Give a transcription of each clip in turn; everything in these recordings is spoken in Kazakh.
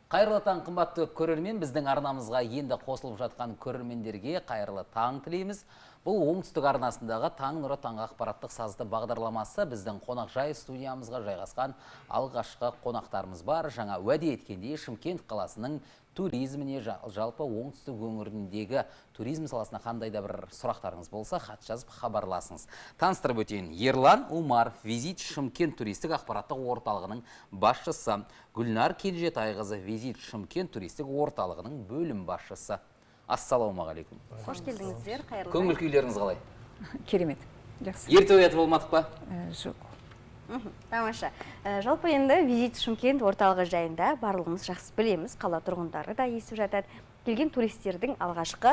Қайырлы таң, қымбатты көрермен, біздің арнамызға енді қосылып жатқан көрермендерге қайырлы таң тілейміз. Бұл оңтүстік арнасындағы таң нұры таңғы ақпараттық сазды бағдарламасы. Біздің қонақжай студиямызға жайғасқан алғашқы қонақтарымыз бар. Жаңа уәде еткендей Шымкент қаласының туризміне, жалпы оңтүстік өңіріндегі туризм саласына қандай да бір сұрақтарыңыз болса, хат жазып хабарласыңыз. Таныстырып өтейін. Ерлан Умар, Визит Шымкент туристік ақпараттық орталығының басшысы. Гүлнар Келжетайқызы, Визит Шымкент туристік орталығының бөлім басшысы. Ассалаумағалейкум. Қош келдіңіздер, қайырлы. Көңіл күйлеріңіз қалай? Керемет. Жақсы. Ерте оятып болмадық па? Жоқ. Тамаша. Жалпы енді Визит Шымкент орталығы жайында барлығымыз жақсы білеміз. Қала тұрғындары да естіп жатады. Келген туристердің алғашқы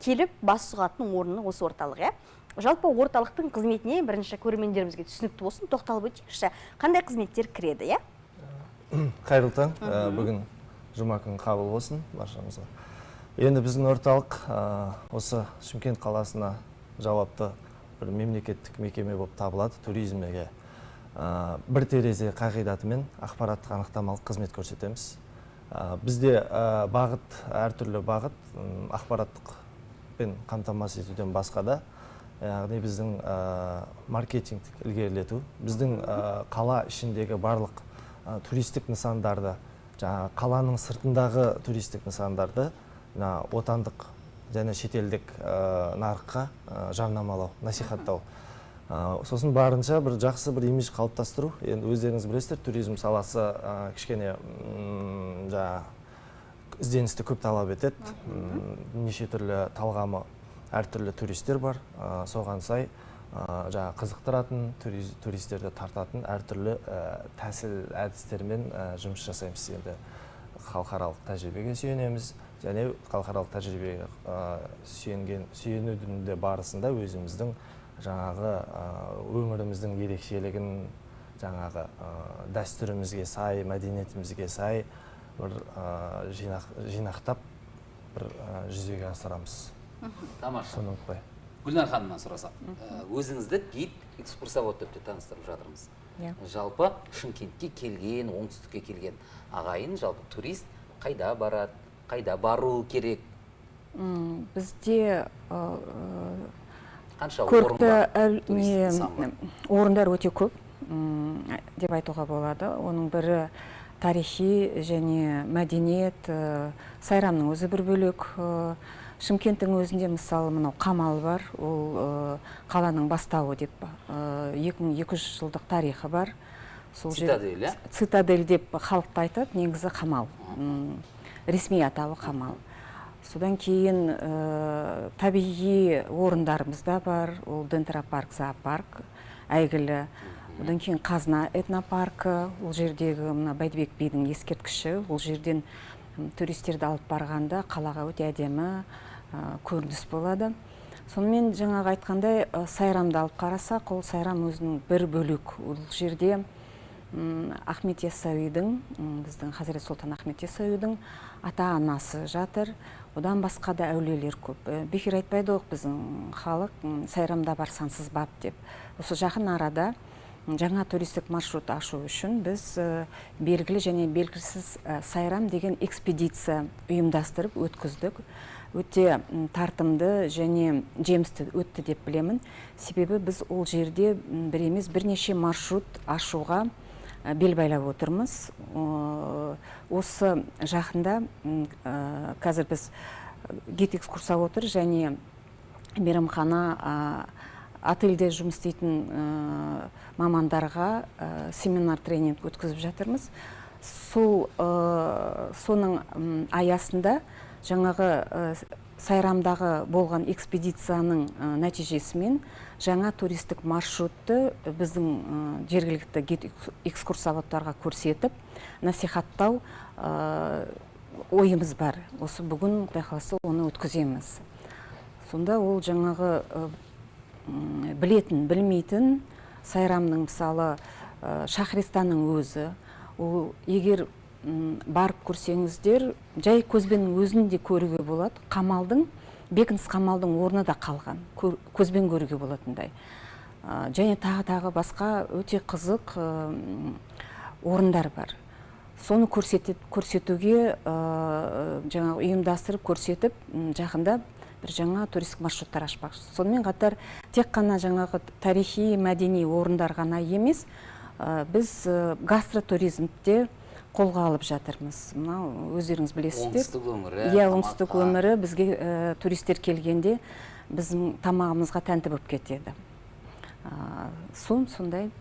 келіп бас сұғатын орны осы орталық. Жалпы орталықтың қызметіне бірінші көрермендерімізге түсінікті болсын, тоқталып өтейікші. Қандай қызметтер кіреді, Қайырлы таң. Бүгін жұма күні қабыл болсын баршамызға. Енді біздің орталық осы Шымкент қаласына жауапты бір мемлекеттік мекеме болып табылады. Туризмге бір терезе қағидатымен ақпараттық анықтамалық қызмет көрсетеміз. Бізде бағыт, әртүрлі бағыт, ақпараттықпен қамтамасыз етуден басқа да, яғни біздің маркетингтік ілгерілету, біздің қала ішіндегі барлық туристік нысандарды, қаланың сыртындағы туристік нысандарды отандық және шетелдік нарыққа жарнамалау, насихаттау. Сосын барынша бір жақсы бір имидж қалыптастыру. Енді өздеріңіз білесіздер, туризм саласы кішкене ізденісті көп талап етеді. Неше түрлі талғамы әртүрлі туристер бар. Соған сай қызықтыратын, туристерді тартатын әртүрлі тәсіл әдістермен жұмыс жасаймыз. Енді халықаралық тәжірибеге сүйенеміз. Және халықаралық тәжірибеге сүйенудің де барысында өзіміздің жаңағы өміріміздің ерекшелігін, жаңағы дәстүрімізге сай, мәдениетімізге сай бір жинақтап бір жүзеге асырамыз. Тамаша. Соны ұмытпай. Гүлнар ханымнан сұрасақ, өзіңізді гид экскурсовод деп таныстырып жатырмыз. Жалпы Шымкентке келген, оңтүстікке келген ағайын, жалпы турист қайда барады, қайда бару керек? Бізде қанша орындар өте көп деп айтуға болады. Оның бірі тарихи және мәдениет, сайрамның өзі бір бөлек. Шымкенттің өзінде мысалы мынау қамал бар, ол қаланың бастауы деп 2200 жылдық тарихы бар. Цитадель, Цитадель деп халықта айтады, негізі қамал. Ресми атауы қамал. Содан кейін табиғи орындарымыз да бар, ол Дендропарк, зоопарк, әйгілі. Одан кейін Қазына этнопаркі, ол жердегі Бәйдібек бидің ескерткіші, ол жерден туристерді алып барғанда қалаға өте әдемі көрініс болады. Сонымен жаңағы айтқандай сайрамды алып қарасақ, ол сайрам өзінің бір бөлік. Ол жерде Ахмет Яссауидің, біздің Хазірет Сұлтан Ахмет Яссауидің ата-анасы жатыр. Одан басқа да әулиелер көп. Бекер айтпайды оқ біздің халық, сайрамда бар сансыз бап деп. Осы жақын арада жаңа туристік маршрут ашу үшін біз белгілі және белгісіз сайрам деген экспедиция ұйымдастырып өткіздік. Өте тартымды және жемісті өтті деп білемін. Себебі біз ол жерде бір емес бірнеше маршрут ашуға бел байлап отырмыз. Осы жақында қазір біз гид экскурсовод және мейрамхана, отельде жұмыс істейтін мамандарға семинар тренинг өткізіп жатырмыз. Соның аясында жаңағы сайрамдағы болған экспедицияның нәтижесімен жаңа туристік маршрутты біздің жергілікті гид экскурсоводтарға көрсетіп, насихаттау ойымыз бар. Осы бүгін Құдай қаласа оны өткіземіз. Сонда ол жаңағы білетін, білмейтін сайрамның мысалы Шахристанның өзі, ол егер барып көрсеңіздер, жай көзбен өзін де көруге болады. Қамалдың, бекініс қамалдың орны да қалған, көзбен көруге болатындай. Және тағы басқа өте қызық орындар бар. соны көрсетуге жаңа ұйымдастырып көрсетіп, жақында бір жаңа туристік маршруттар ашпақшы. Сонымен қатар тек қана жаңағы тарихи, мәдени орындар ғана емес, біз гастротуризмде қолға алып жатырмыз. Мынау өздеріңіз білесіздер. Оңтүстік өмірі. Иә, оңтүстік өмірі бізге туристер келгенде біздің тамағымызға тәнті болып кетеді. Сондай.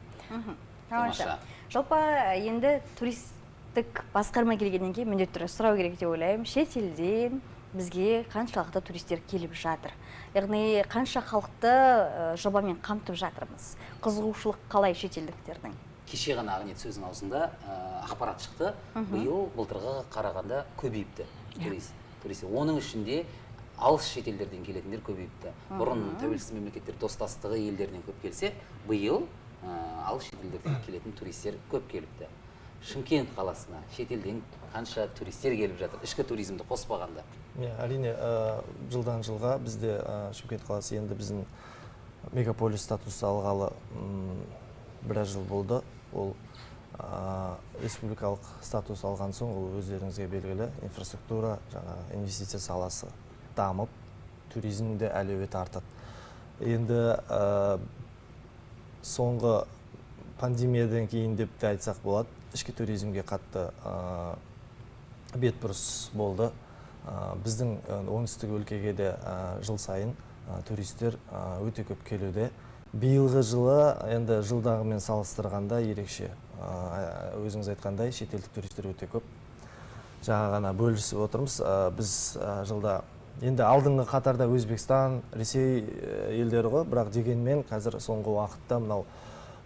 Тамаша. Жалпы енді туристік басқарма келгеннен кейін міндетті түрде сұрау керек деп ойлаймын. Шет елден бізге қаншалықты туристер келіп жатыр? Яғни қанша халықты жобамен қамтып жатырмыз? Қызығушылық қалай шетелдіктердің? Кеше ғана Ақниет сөзінің аузында ақпарат шықты. Биыл былтырға қарағанда көбейіпті туристер. Оның ішінде алыс шетелдерден келетіндер көбейіпті. Бұрын тәуелсіз мемлекеттер достастығы елдерінен көп келсе, биыл алыс шетелдерден келетін туристер көп келіпті. Шымкент қаласына шетелден қанша туристер келіп жатыр, ішкі туризмді қоспағанда? Әрине, жылдан жылға бізде Шымкент қаласы енді біздің мегаполис статусы алғалы біраз жыл болды. Ол республикалық статус алған соң, ол өздеріңізге белгілі инфраструктура, инвестиция саласы дамып, туризмде әлеуеті артады. Енді соңғы пандемиядан кейін деп те айтсақ болады, ішкі туризмге қатты бетбұрыс болды. Біздің оңтүстік өлкеге де жыл сайын туристер өте көп келуде. Биылғы жылы енді жылдағымен салыстырғанда ерекше. Өзіңіз айтқандай шетелдік туристер өте көп. Жаңа ғана бөлісіп отырмыз. Біз жылда енді алдыңғы қатарда Өзбекстан, Ресей елдері ғой, бірақ дегенмен қазір соңғы уақытта мынау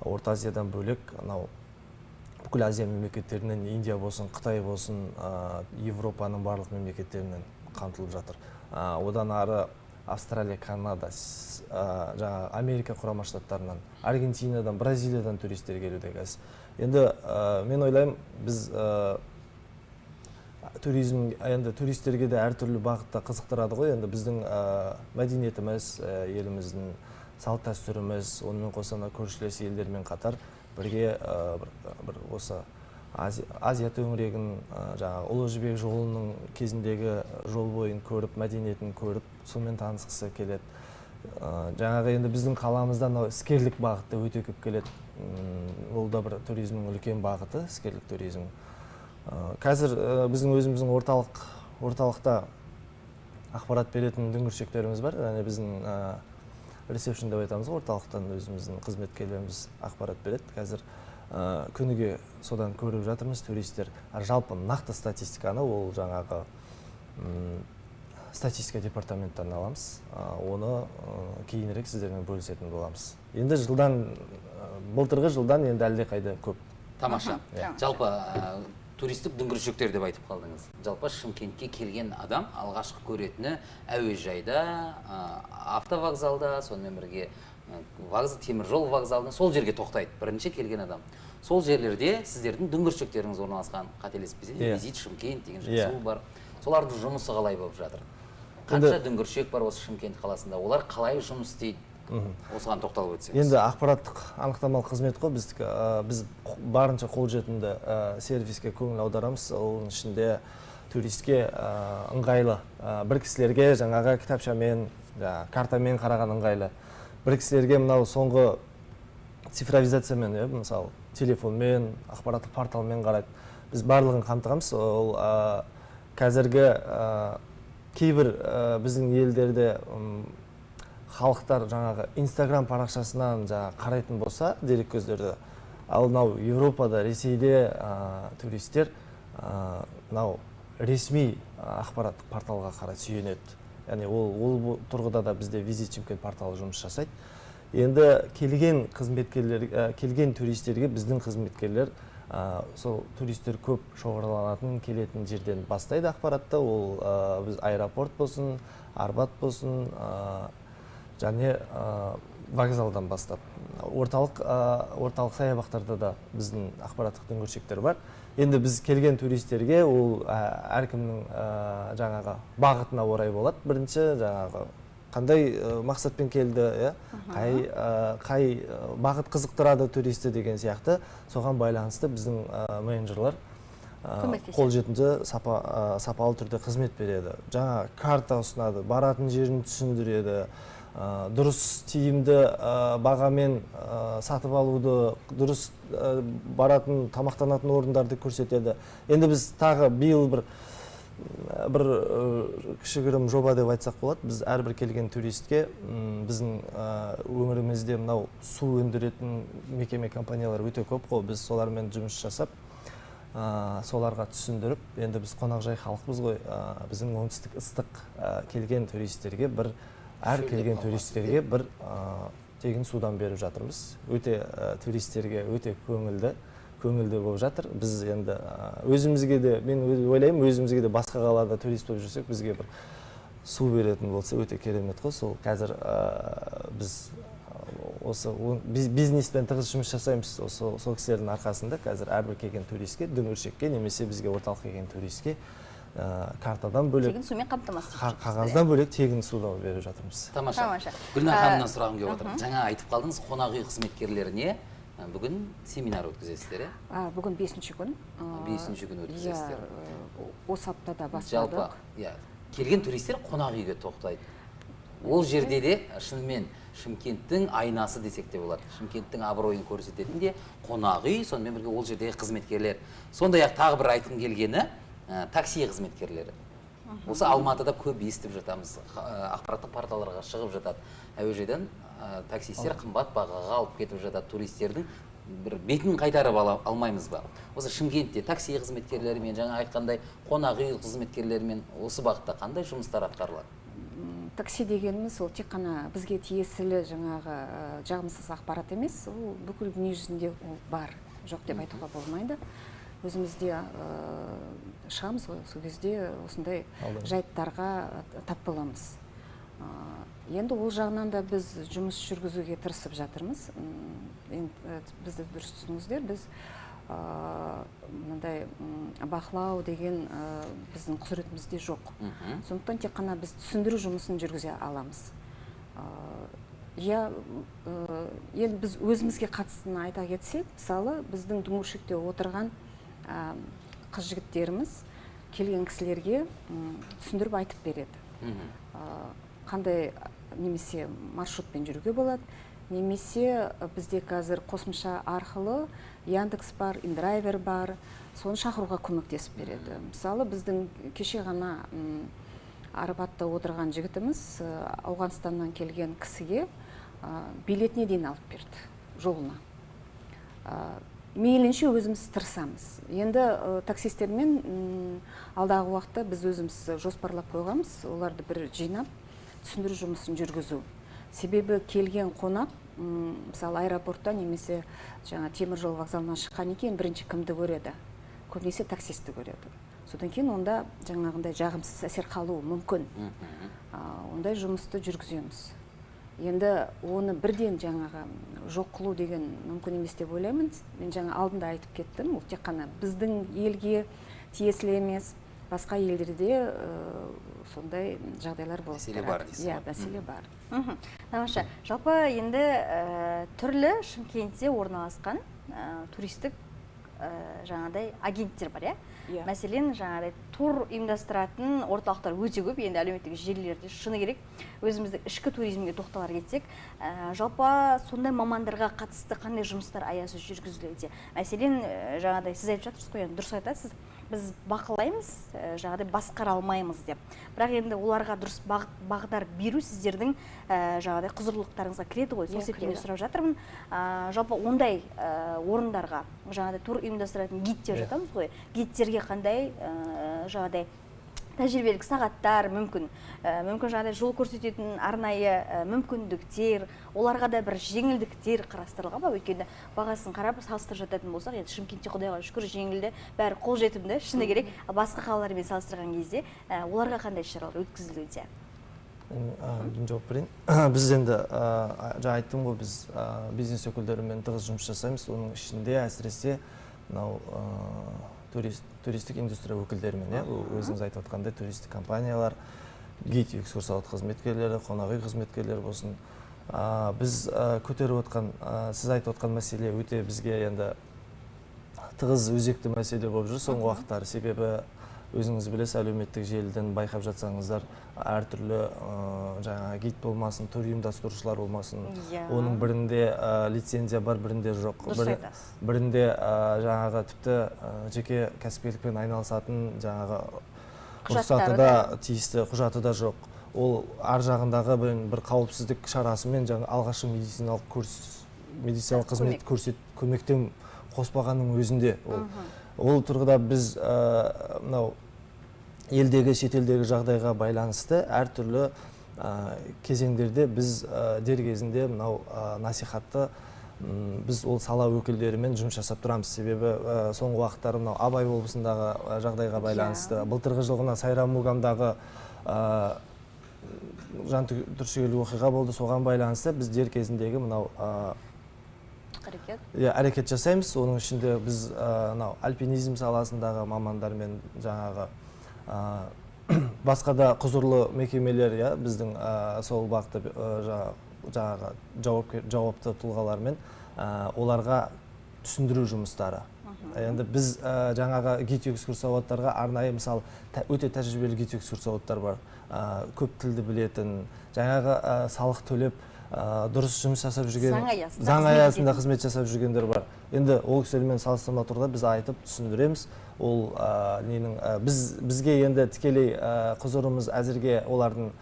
Орта Азиядан бөлек, мынау бүкіл Азия мемлекеттерінен, Индия болсын, Қытай болсын, Европаның барлық мемлекеттерінен қамтылып жатыр. Одан ары Австралия, Канада, Америка құрама штаттарынан, Аргентинадан, Бразилиядан туристер келуде қазір. Енді мен ойлаймын, біз туризм, енді туристерге де әртүрлі бағытта қызықтырады ғой. Енді біздің мәдениетіміз, еліміздің салт дәстүріміз, онымен қоса көршілес елдермен қатар бірге бір осы Азия төңірегін, Ұлы Жібек жолының кезіндегі жол бойын көріп, мәдениетін көріп, сонымен танысқысы келеді. Жаңағы енді біздің қаламыздан іскерлік бағытта өте көп келеді. Ол да бір туризмнің үлкен бағыты, іскерлік туризм. Қазір біздің өзіміздің орталықта ақпарат беретін дүңгіршектеріміз бар. Біздің ресепшн деп айтамыз, орталықтан өзіміздің қызметкерлеріміз ақпарат береді. Қазір күніге содан көріп жатырмыз туристер. Жалпы нақты статистиканы ол жаңағы статистика департаменттен аламыз. Оны кейінірек сіздермен бөлісетін боламыз. Енді былтырғы жылдан енді әлде қайда көп. Тамаша. Жалпы туристік дүңгіршектер деп айтып қалдыңыз. Жалпы Шымкентке келген адам алғашқы көретіні әуежайда, автовокзалда, сонымен бірге теміржол вокзалында сол жерге тоқтайды. Бірінші келген адам. Сол жерлерде сіздердің дүңгіршектеріңіз орналасқан, қателеспесем, визит Шымкент деген жазу бар. Солардың жұмысы қалай болып жатыр? Қанша дүңгіршек бар осы Шымкент қаласында? Олар қалай жұмыс істейді? Осыған тоқталып өтсеңіз. Енді ақпараттық анықтамалық қызмет қой, біз барынша қолжетімді сервиске көңіл аударамыз. Оның ішінде туристке ыңғайлы, бір кісілерге жаңағы кітапшамен, картамен қараған ыңғайлы. Бір кісілерге мынау соңғы цифровизациямен, мысалы телефонмен, ақпараттық порталмен қарайды. Біз барлығын қамтығамыз. Ол қазіргі кейбір біздің елдерде халықтар жаңағы Инстаграм парақшасынан қарайтын болса, дерек көздерді. Ал мынау Европада, Ресейде туристер мынау ресми ақпараттық порталға қарай сүйенеді. Яғни ол тұрғыда да бізде Визит Шымкент порталы жұмыс жасайды. Енді келген туристерге біздің қызметкерлер сол туристер көп шоғырланатын келетін жерден бастайды ақпаратты. Ол біз аэропорт болсын, Арбат болсын, және вокзалдан бастап. Орталық саябақтарда да біздің ақпараттық дүңгіршектер бар. Енді біз келген туристерге ол әркімнің жаңағы бағытына орай болады. Бірінші жаңағы қандай мақсатпен келді, қай бағыт қызықтырады туристі деген сияқты, соған байланысты біздің менеджерлар қолжетімді сапалы түрде қызмет береді. Жаңа карта ұсынады, баратын жерін түсіндіреді, дұрыс тиімді бағамен сатып алуды, дұрыс баратын тамақтанатын орындарды көрсетеді. Енді біз тағы биыл бір кішігірім жоба деп айтсақ болады. Біз әрбір келген туристке біздің өңірімізде мынау су өндіретін мекеме компаниялар өте көп қой. Біз солармен жұмыс жасап, соларға түсіндіріп, енді біз қонақжай халықпыз ғой, біздің оңтүстік ыстық келген туристерге әр келген туристерге бір тегін судан беріп жатырмыз. Өте туристерге өте көңілді болып жатыр. Біз енді өзімізге де, мен ойлаймын, өзімізге де басқа қалада турист болып жүрсек, бізге бір су беретін болса өте керемет қой. Сол қазір біз осы бизнеспен тығыз жұмыс жасаймыз. Сол кісілердің арқасында қазір әрбір келген туристке, дүңгіршекке немесе бізге орталық келген туристке картадан бөлек, тегін сумен қамтамасыз етіп қағаздан бөлек тегін суды беріп жатырмыз. Тамаша. Гүлнар ханымнан сұрағым келіп отыр. Жаңа айтып қалдыңыз, қонақ үй қызметкерлеріне бүгін семинар өткізесіздер, Бүгін 5-ші күн. 5-ші күн өткізесіздер. Осы аптада Жалпы, бастадық. келген туристер қонақ үйге тоқтайды. Ол жерде де шынымен Шымкенттің айнасы десек те болады. Шымкенттің абыройын көрсететін де қонақ үй, сонымен бірге ол жердегі қызметкерлер. Сондай-ақ тағы бір айтқым келгені такси қызметкерлері. Осы Алматыда көп естіп жатамыз. Ақпараттық порталдарға шығып жатады. Әуежайдан таксистер қымбат бағаға алып кетіп жатады. Туристердің бір бетін қайтарып алмаймыз ба? Осы Шымкентте такси қызметкерлерімен, жаңа айтқандай қонақ үй қызметкерлерімен осы бағытта қандай жұмыстар атқарылады? Такси дегеніміз ол тек қана бізге тиесілі жаңағы жағымсыз ақпарат емес, ол бүкіл дүние жүзінде бар, жоқ деп айтуға болмайды. Өзімізде шығамыз ғой, сол кезде осындай жайттарға тап боламыз. Енді ол жағынан да біз жұмыс жүргізуге тырысып жатырмыз. Бізді дұрыс түсініңіздер, біз мынандай бақылау деген біздің құзыретімізде жоқ. Сондықтан тек қана біз түсіндіру жұмысын жүргізе аламыз. Енді біз өзімізге қатыстыны айта кетсек, мысалы біздің дүңгіршекте отырған қыз жігіттеріміз келген кісілерге түсіндіріп айтып береді. Қандай немесе маршрутпен жүруге болады, немесе бізде қазір қосымша арқылы Яндекс бар, Индрайвер бар, соны шақыруға көмектесіп береді. Мысалы біздің кеше ғана Арабатта отырған жігітіміз Ауғанстаннан келген кісіге билетіне дейін алып берді жолына. Мейлінше өзіміз тырысамыз. Енді таксистермен алдағы уақытта біз өзіміз жоспарлап қойғанбыз, оларды бір жинап, түсіндіру жұмысын жүргізу. Себебі келген қонақ, мысалы аэропортта немесе темір жол вокзалынан шыққан екен бірінші кімді көреді? Көбінесе таксисті көреді. Содан кейін онда жаңағындай жағымсыз әсер қалуы мүмкін. Ондай жұмысты жүргіземіз. Енді оны бірден жаңағы жоқ қылу деген мүмкін емес деп ойлаймын. Мен жаңа алдында айтып кеттім, ол тек қана біздің елге тиесілі емес, басқа елдерде сондай жағдайлар болып тұрады. Мәселе бар. Тамаша. Жалпы енді түрлі Шымкентте орналасқан туристік жаңадай агенттер бар, Мәселен, жаңағыдай тур ұйымдастыратын орталықтар өте көп. Енді әлеуметтік желілерде шыны керек, өзіміздің ішкі туризмге тоқталар кетсек, жалпы сондай мамандарға қатысты қандай жұмыстар аясы жүргізілуде? Мәселен, жаңағыдай сіз айтып жатырсыз ғой, дұрыс айтасыз, біз бақылаймыз, жаңағыдай басқара алмаймыз деп. Бірақ енді оларға дұрыс бағдар беру сіздердің жаңағыдай құзырлылықтарыңызға кіреді ғой. Сол себептен сұрап жатырмын. Жалпы ондай орындарға жаңағыдай тур ұйымдастыратын гидтер жатамыз ғой. Гидтерге қандай жаңағыдай тәжірибелік сағаттар, мүмкін жаңағыдай жол көрсететін арнайы мүмкіндіктер, оларға да бір жеңілдіктер қарастырылған ба? Өйткені бағасын қарап салыстырып жататын болсақ, енді Шымкентте құдайға шүкір жеңілді, бәрі қолжетімді, шыны керек. Басқа қалалармен салыстырған кезде оларға қандай шаралар өткізілуде? Мен жауап берейін. Біз енді жаңа айттым ғой, біз бизнес өкілдерімен тығыз жұмыс жасаймыз. Оның ішінде әсіресе мынау туристік индустрия өкілдерімен, өзіңіз айтып отқандай туристік компаниялар, гид экскурсовод қызметкерлері, қонақ үй қызметкерлері болсын. Біз көтеріп отқан, сіз айтып отқан мәселе өте бізге енді тығыз өзекті мәселе болып жүр соңғы уақыттары. Себебі өзіңіз білесіз, әлеуметтік желіден байқап жатсаңыздар, әртүрлі жаңағы гид болмасын, тур ұйымдастырушылар болмасын, оның бірінде лицензия бар, бірінде жоқ. Бірінде жаңағы тіпті жеке кәсіпкерлікпен айналысатын жаңағы рұқсаты да тиісті құжаты да жоқ. Ол ар жағындағы бір қауіпсіздік шарасымен жаңа алғашқы медициналық қызмет көмектен қоспағанның өзінде. Ол тұрғыда біз мынау елдегі, шетелдегі жағдайға байланысты әртүрлі кезеңдерде біз дер кезінде мынау насихатты біз ол сала өкілдерімен жұмыс жасап тұрамыз. Себебі соңғы уақыттары мынау Абай облысындағы жағдайға байланысты, былтырғы жылғына Сайрам Мугамдағы жан түршігерлік оқиға болды, соған байланысты біз дер кезіндегі мынау әрекет жасаймыз. Оның ішінде біз альпинизм саласындағы мамандармен жаңағы басқа да құзырлы мекемелер, біздің сол бағытта жаңағы жауапты тұлғалармен оларға түсіндіру жұмыстары. Енді біз жаңағы гид-экскурсоводтарға арнайы, мысалы, өте тәжірибелі гид-экскурсоводтар бар, көп тілді білетін, жаңағы салық төлеп дұрыс жұмыс жасап жүрген, заң аясында қызмет жасап жүргендер бар. Енді ол кісілермен салыстырма тұрда біз айтып түсіндіреміз. Ол бізге енді тікелей құзырымыз әзірге олардың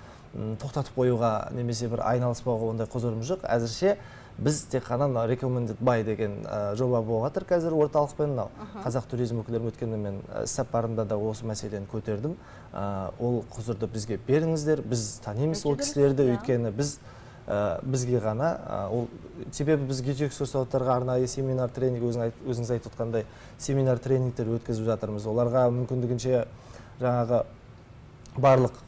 тоқтатып қоюға немесе бір айналыспауға ондай құзырымыз жоқ. Әзірше біз тек қана recommended by деген жоба болып жатыр қазір орталықпен. Қазақ туризм өкілдері өткенде мен іс-сапарымда да осы мәселені көтердім. Ол құзырды бізге беріңіздер, біз танимыз ол кісілерді, өйткені бізге ғана, себебі біз гид-экскурсоводтарға арнайы семинар, тренинг, өзіңіз айтып отқандай семинар, тренингтер өткізіп жатырмыз. Оларға мүмкіндігінше жаңағы барлық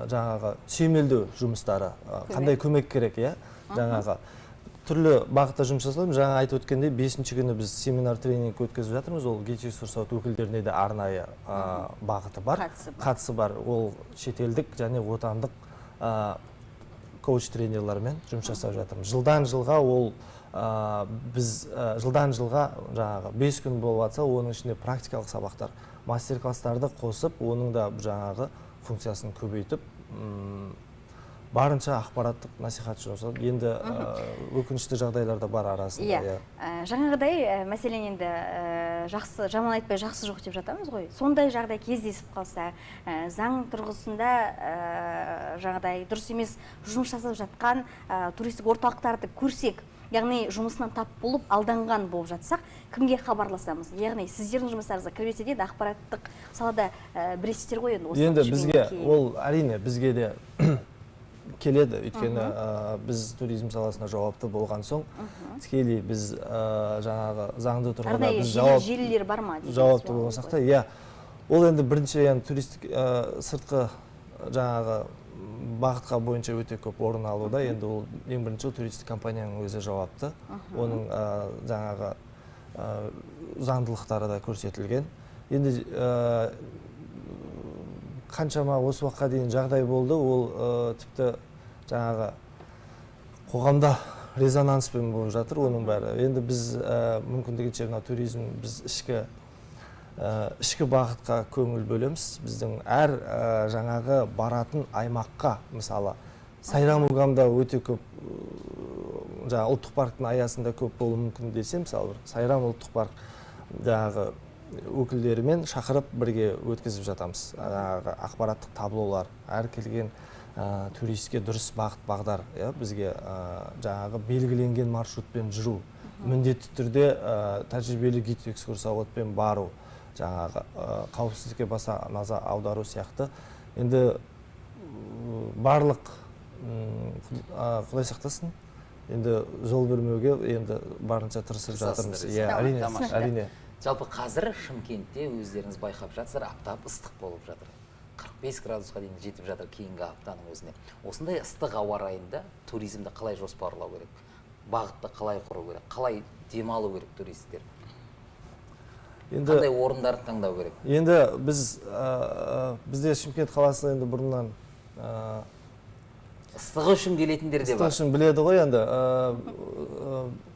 жаңағы сүйемелдеу жұмыстары, қандай көмек керек, жаңағы түрлі бағытта жұмыс жасалып, жаңа айтып өткендей 5-ші күні біз семинар, тренинг өткізіп жатырмыз. Ол гид-экскурсовод өкілдеріне де арнайы бағыты бар, қатысы бар. Ол шетелдік және отандық коуч-тренерлермен жұмыс жасап жатырмыз. Жылдан жылға біз жылдан жылға жаңағы 5 күн болып жатса, оның ішінде практикалық сабақтар, мастер-класстарды қосып, оның да жаңағы функциясын көбейтіп, барынша ақпараттық насихат жасап, енді өкінішті жағдайларда бар арасында. Жаңағыдай мәселен енді жақсы, жаман айтпай жақсы жоқ деп жатамыз ғой. Сондай жағдай кездесіп қалса, заң тұрғысында жаңағыдай дұрыс емес жұмыс жасап жатқан туристік орталықтарды көрсек, яғни жұмысынан тап болып алданған болып жатсақ, кімге хабарласамыз? Яғни сіздердің жұмыстарыңызға кірмесе де ақпараттық салада білесіздер ғой енді. Енді бізге ол әрине бізге де келеді, өйткені біз туризм саласына жауапты болған соң, тікелей біз жаңағы заңды тұрғыда біз желілер бар ма? Жауапты болмасақ та, ол енді бірінші туристік сыртқы жаңағы бағытқа бойынша өте көп орын алуда. Енді ол ең бірінші туристік компанияның өзі жауапты. Оның жаңағы заңдылықтары да көрсетілген. Енді қаншама осы уақытқа дейін жағдай болды, ол тіпті жаңағы қоғамда резонанспен болып жатыр, оның бәрі. Енді біз мүмкіндігінше туризм, біз ішкі бағытқа көңіл бөлеміз. Біздің әр жаңағы баратын аймаққа, мысалы, Сайрам Мугамда өте көп, жаңағы ұлттық парктың аясында көп болуы мүмкін десем, мысалы, Сайрам ұлттық парк жаңағы өкілдерімен шақырып бірге өткізіп жатамыз. Ақпараттық таблолар, әр келген туристке дұрыс бағыт-бағдар, бізге жаңағы белгіленген маршрутпен жүру, міндетті түрде тәжірибелі гид-экскурсоводпен бару, жаңағы қауіпсіздікке баса назар аудару сияқты. Енді барлық Құдай сақтасын, енді жол бермеуге енді барынша тырысып жатырмыз. Әрине. Жалпы қазір Шымкентте өздеріңіз байқап жатсыздар, аптап ыстық болып жатыр. 45 градусқа дейін жетіп жатыр кейінгі аптаның өзіне. Осындай ыстық ауа райында туризмді қалай жоспарлау керек? Бағытты қалай құру керек? Қалай демалу керек туристер? Қандай орындарды таңдау керек? Енді бізде Шымкент қаласында енді бұрыннан ыстығы үшін келетіндер де бар. Ыстығы үшін біледі ғой енді.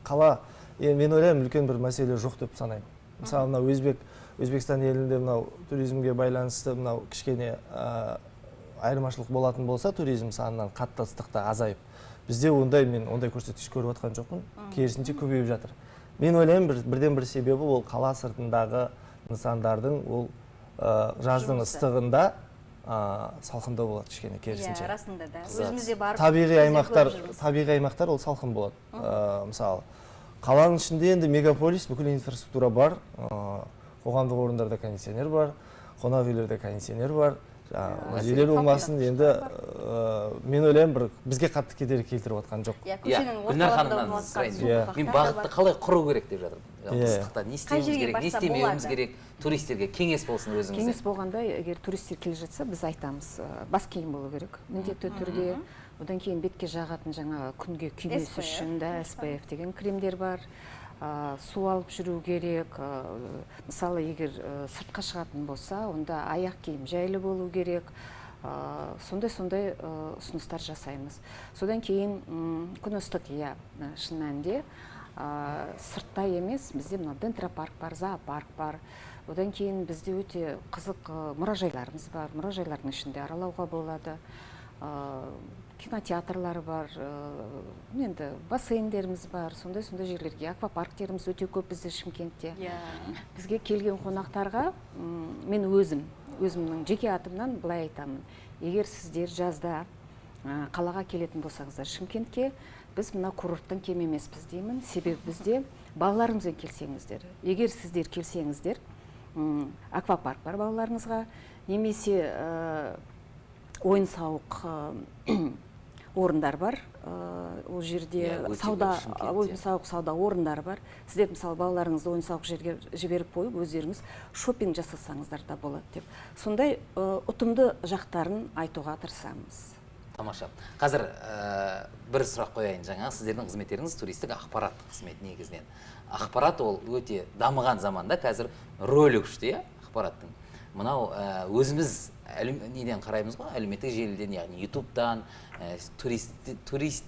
Қала, мен ойлаймын, үлкен бір мәселе жоқ деп санаймын. мысалы мынау Өзбекстан елінде мынау туризмге байланысты мынау кішкене айырмашылық болатын болса, туризм санынан қатты ыстықта азайып, бізде мен ондай көрсеткіш көріп отқан жоқпын, керісінше көбейіп жатыр. Мен ойлаймын, бірден бір себебі ол қала сыртындағы нысандардың ол жаздың ыстығында салқындау болады кішкене, керісінше. Расында да. Өзімізде барып табиғи аймақтар ол салқын болады. Мысалы, қаланың ішінде енді мегаполис, бүкіл инфраструктура бар, қоғамдық орындарда кондиционер бар, қонақ үйлерде кондиционер бар. Желер болмасын, енді мен ойлаймын, бізге қатты кедергі келтіріп отқан жоқ. Гүлнар ханымнан сұрайын. Мен бағытты қалай құру керек деп жатырмын. Ыстықта не істеуіміз керек, не істемеуіміз керек, туристерге кеңес болсын өзіңізде. Кеңес болғанда, егер туристер келе жатса, біз айтамыз, бас киім болу керек, міндетті түрде. Одан кейін бетке жағатын жаңа күнге күймес үшін да SPF деген кремдер бар. Су алып жүру керек. Мысалы, егер сыртқа шығатын болса, онда аяқ киім жайлы болу керек. Сондай ұсыныстар жасаймыз. Содан кейін күн ыстық, шын мәнінде сыртта емес, бізде дендропарк бар, зоопарк бар. Одан кейін бізде өте қызық мұражайларымыз бар. Мұражайлардың ішінде аралауға болады. Кинотеатрлар бар, енді бассейндеріміз бар, сондай жерлерге, аквапарктеріміз өте көп бізде Шымкентте. Бізге келген қонақтарға мен өзімнің жеке атымнан былай айтамын. Егер сіздер жазда қалаға келетін болсаңыздар Шымкентке, біз мына курорттан кем емеспіз деймін. Себебі бізде балаларыңызбен келсеңіздер, егер сіздер келсеңіздер, аквапарк бар балаларыңызға, немесе ойын-сауық орындар бар. Ол жерде ойын-сауық сауда орындары бар. Сіздер мысалы балаларыңызды ойын-сауық жерге жіберіп қойып, өздеріңіз шопинг жасасаңыздар да болады деп. Сондай ұтымды жақтарын айтуға тырысамыз. Тамаша. Қазір бір сұрақ қояйын жаңа. Сіздердің қызметтеріңіз туристік ақпараттық қызмет негізінен. Ақпарат ол өте дамыған заманда қазір рөлі күшті, ақпараттың. Мынау өзіміз неден қараймыз ғой, әлеуметтік желіден, яғни ютубтан,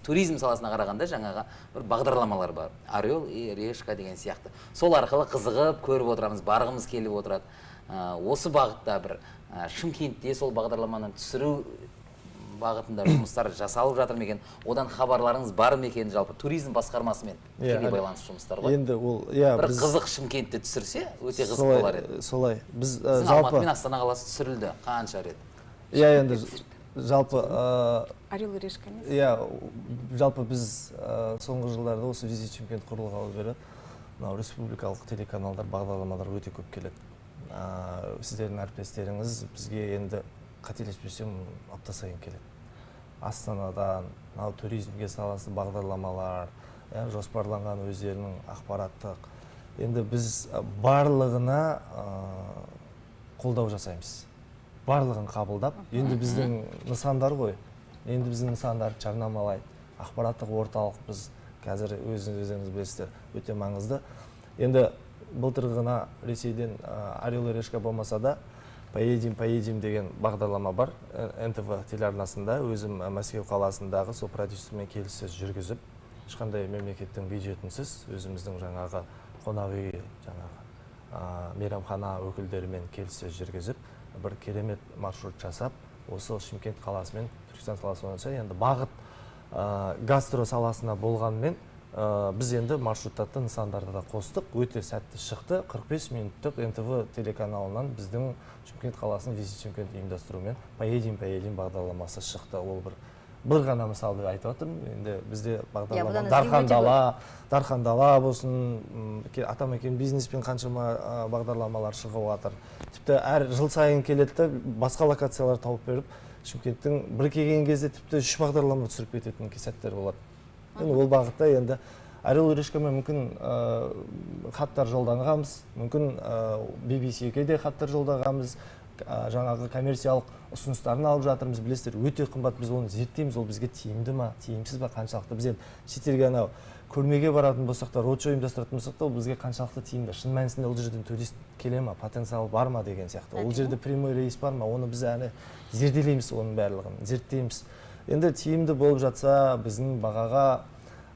туризм саласына қарағанда жаңаға бір бағдарламалар бар. Орел и решка деген сияқты. Сол арқылы қызығып көріп отырамыз, барғымыз келіп отырады. Осы бағытта бір Шымкентте сол бағдарламаны түсіру бағытында жұмыстар жасалып жатыр ма екен? Одан хабарларыңыз бар ма екен? Жалпы туризм басқармасымен тікелей байланысты жұмыстар ғой. Енді ол, бір қызық Шымкентте түсірсе, өте қызық болар еді. Солай. Біз Алматы мен Астана қаласы түсірілді. Қанша рет? Енді жалпы Орел и решка емес. Жалпы біз соңғы жылдарда осы Визит Шымкент құрылғалы бері республикалық телеканалдар, бағдарламалар өте көп келеді. Сіздердің әріптестеріңіз бізге енді қателеспесем апта сайын келеді. Астанадан туризмге саласы бағдарламалар, жоспарланған өздерінің ақпараттық. Енді біз барлығына қолдау жасаймыз. Барлығын қабылдап, енді біздің нысандар ғой. Енді біздің нысандар жарнамалайды. Ақпараттық орталық біз қазір өзіңіз білесіздер, өте маңызды. Енді былтырғына Ресейден Орел и решка болмаса да Поедем деген бағдарлама бар. НТВ телеарнасында өзім Мәскеу қаласындағы сол продюсермен келіссөз жүргізіп, ешқандай мемлекеттің бюджетінсіз өзіміздің жаңағы қонақ үй, жаңағы мейрамхана өкілдерімен келіссөз жүргізіп, бір керемет маршрут жасап, осы Шымкент қаласымен Түркістан саласы бойынша енді бағыт гастро саласына болғанмен біз енді маршруттарды нысандарды да қостық, өте сәтті шықты. 45 минуттық НТВ телеканалынан біздің Шымкент қаласының Визит Шымкент ұйымдастыруымен Поедем бағдарламасы шықты. Ол бір ғана мысалды айтып отырмын. Енді бізде бағдарлама Дархан Дала болсын, атамекен бизнеспен қаншама бағдарламалар шығып жатыр. Тіпті әр жыл сайын келеді, басқа локациялар тауып беріп, Шымкенттің бір келген кезде тіпті 3 бағдарлама түсіріп кететін сәттер болады. Ол бағытта енді Орел и решкамен мүмкін хаттар жолданғанбыз, мүмкін BBC-ге де хаттар жолдағанбыз, жаңағы коммерциялық ұсыныстарын алып жатырмыз. Білесіздер, өте қымбат, біз оны зерттейміз, ол бізге тиімді ма, тиімсіз ба, қаншалықты. Біз енді шетелге көрмеге баратын болсақ та, роуд-шоу ұйымдастыратын болсақ та, ол бізге қаншалықты тиімді. Шын мәнісінде ол жерден турист келе ма, потенциал бар ма деген сияқты. Ол жерде прямой рейс бар ма, оны біз зерделейміз, оның барлығын зерттейміз. Енді тиімді болып жатса, біздің бағаға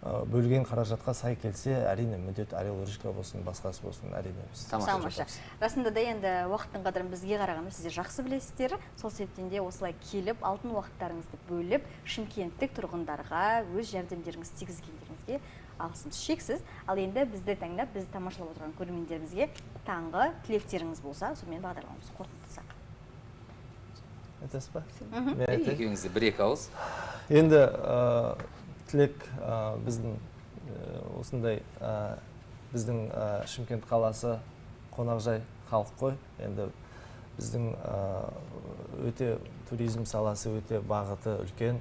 бөлген қаражатқа сай келсе, әрине міндет Орел и Решка болсын, басқасы болсын, әрине біз Тамаша. Расында да енді уақыттың қадірін бізге қарағанда сіздер жақсы білесіздер. Сол себептен де осылай келіп, алтын уақыттарыңызды бөліп, шымкенттік тұрғындарға өз жәрдемдеріңізді тигізгендеріңізге алғысымыз шексіз. Ал енді бізді таңдап, бізді тамашалап отырған көрермендерімізге таңғы тілектеріңіз болса, сонымен бағдарламамызды қорытындысақ. Айтасыз ба? Екеуіңізді бір-екі ауыз. Енді тілек біздің осындай біздің Шымкент қаласы қонақжай халық қой. Енді біздің өте туризм саласы өте бағыты үлкен.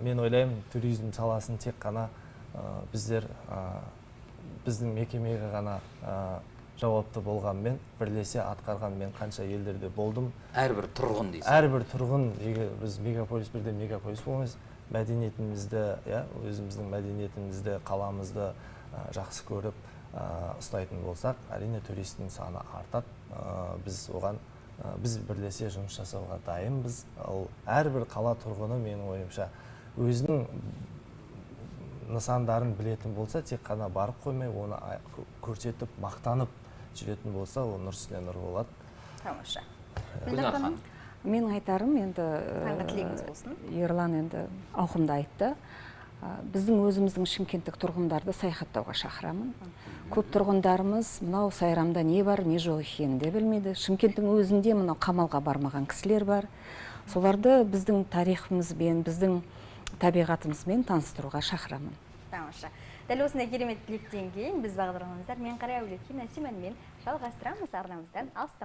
Мен ойлаймын, туризм саласын тек қана біздің мекемеге ғана жауапты болғанмен, бірлесе атқарғанмен қанша елдерде болдым. Әрбір тұрғын дейсіз. Әрбір тұрғын, біз мегаполис бірде мегаполис болмаймыз, мәдениетімізді, өзіміздің мәдениетімізді, қаламызды жақсы көріп ұстайтын болсақ, әрине туристің саны артады. Біз бірлесе жұмыс жасауға дайынбыз. Ал әрбір қала тұрғыны менің ойымша өзінің нысандарын білетін болса, тек қана барып қоймай, оны көрсетіп, мақтанып жүретін болса, ол нұр үстіне нұр болады. Тамаша. Гүлнар ханым. Мен айтарым енді Таңғы тілегіңіз болсын. Ерлан енді ауқымды айтты. Біздің өзіміздің шымкенттік тұрғындарды саяхаттауға шақырамын. Көп тұрғындарымыз мынау Сайрамда не бар, не жоқ екенін де білмейді. Шымкенттің өзінде мынау қамалға бармаған кісілер бар. Соларды біздің тарихымызбен, біздің табиғатымызбен таныстыруға шақырамын. Тамаша. Дәл осындай керемет тілектен кейін біз бағдарламамыздар мен Қарай Әулетке Насиманмен жалғастырамыз арнамыздан алыстамай.